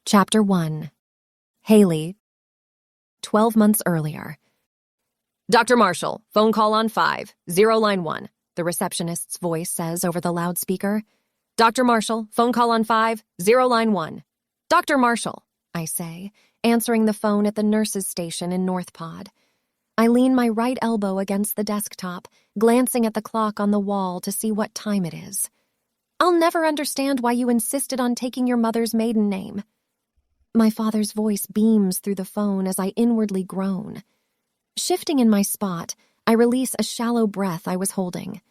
Chapter 1. Haley, 12 months earlier. Dr. Marshall, phone call on 5, 0 line 1, the receptionist's voice says over the loudspeaker. Dr. Marshall, phone call on 5, 0 line 1. Dr. Marshall, I say, answering the phone at the nurse's station in North Pod. I lean my right elbow against the desktop, glancing at the clock on the wall to see what time it is. I'll never understand why you insisted on taking your mother's maiden name. My father's voice beams through the phone as I inwardly groan. Shifting in my spot, I release a shallow breath I was holding.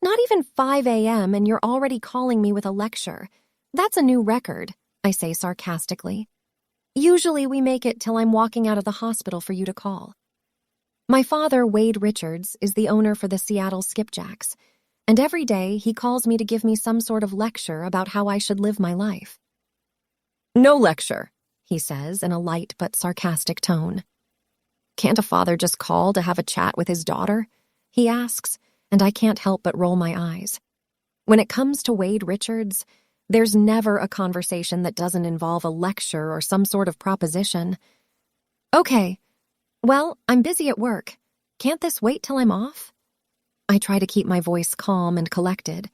Not even 5 a.m. and you're already calling me with a lecture. That's a new record, I say sarcastically. Usually we make it till I'm walking out of the hospital for you to call. My father, Wade Richards, is the owner for the Seattle Skipjacks, and every day he calls me to give me some sort of lecture about how I should live my life. No lecture, he says in a light but sarcastic tone. Can't a father just call to have a chat with his daughter? He asks, and I can't help but roll my eyes. When it comes to Wade Richards, there's never a conversation that doesn't involve a lecture or some sort of proposition. Okay, well, I'm busy at work. Can't this wait till I'm off? I try to keep my voice calm and collected.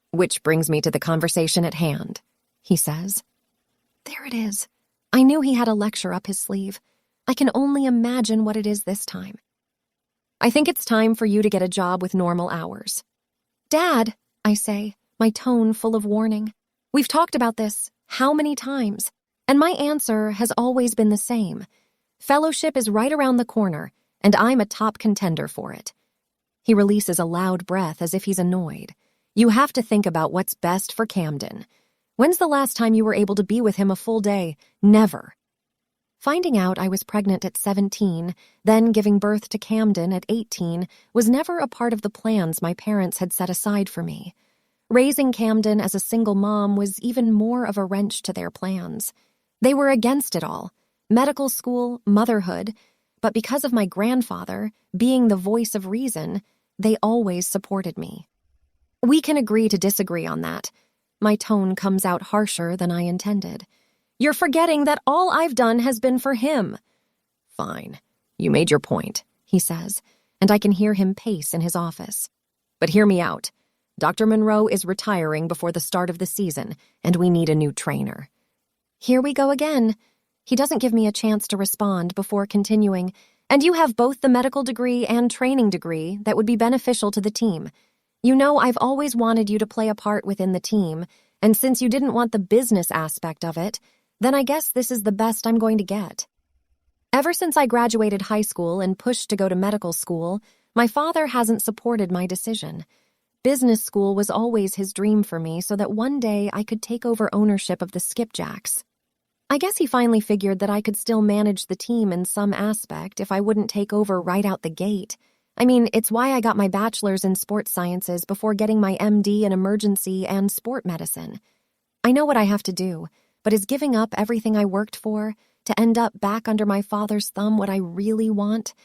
Which brings me to the conversation at hand, he says. There it is. I knew he had a lecture up his sleeve. I can only imagine what it is this time. I think it's time for you to get a job with normal hours. Dad, I say, my tone full of warning. We've talked about this how many times? And my answer has always been the same. Fellowship is right around the corner, and I'm a top contender for it. He releases a loud breath as if he's annoyed. You have to think about what's best for Camden. When's the last time you were able to be with him a full day? Never. Finding out I was pregnant at 17, then giving birth to Camden at 18, was never a part of the plans my parents had set aside for me. Raising Camden as a single mom was even more of a wrench to their plans. They were against it all. Medical school, motherhood. But because of my grandfather, being the voice of reason, they always supported me. We can agree to disagree on that. My tone comes out harsher than I intended. You're forgetting that all I've done has been for him. Fine. You made your point, he says, and I can hear him pace in his office. But hear me out. Dr. Monroe is retiring before the start of the season, and we need a new trainer. Here we go again. He doesn't give me a chance to respond before continuing, and you have both the medical degree and training degree that would be beneficial to the team. You know I've always wanted you to play a part within the team, and since you didn't want the business aspect of it, then I guess this is the best I'm going to get. Ever since I graduated high school and pushed to go to medical school, my father hasn't supported my decision. Business school was always his dream for me so that one day I could take over ownership of the Skipjacks. I guess he finally figured that I could still manage the team in some aspect if I wouldn't take over right out the gate. I mean, it's why I got my bachelor's in sports sciences before getting my MD in emergency and sport medicine. I know what I have to do, but is giving up everything I worked for to end up back under my father's thumb what I really want?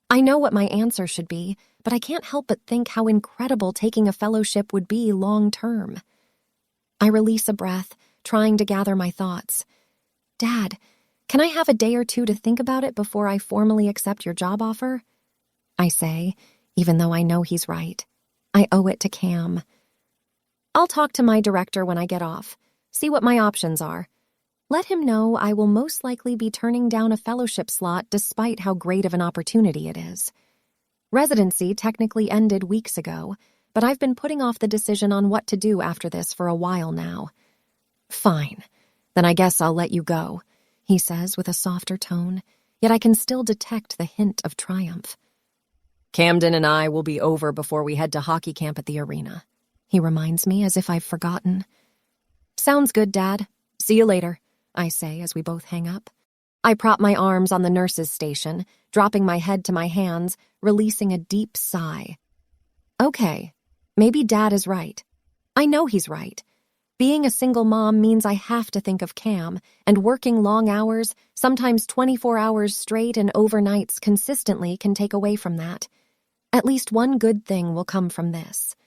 I know what my answer should be, but I can't help but think how incredible taking a fellowship would be long term. I release a breath, trying to gather my thoughts. Dad, can I have a day or two to think about it before I formally accept your job offer? I say, even though I know he's right. I owe it to Cam. I'll talk to my director when I get off, see what my options are. Let him know I will most likely be turning down a fellowship slot despite how great of an opportunity it is. Residency technically ended weeks ago, but I've been putting off the decision on what to do after this for a while now. Fine, then I guess I'll let you go, he says with a softer tone, yet I can still detect the hint of triumph. Camden and I will be over before we head to hockey camp at the arena, he reminds me as if I've forgotten. Sounds good, Dad. See you later, I say as we both hang up. I prop my arms on the nurse's station, dropping my head to my hands, releasing a deep sigh. Okay, maybe Dad is right. I know he's right. Being a single mom means I have to think of Cam, and working long hours, sometimes 24 hours straight and overnights consistently can take away from that. At least one good thing will come from this.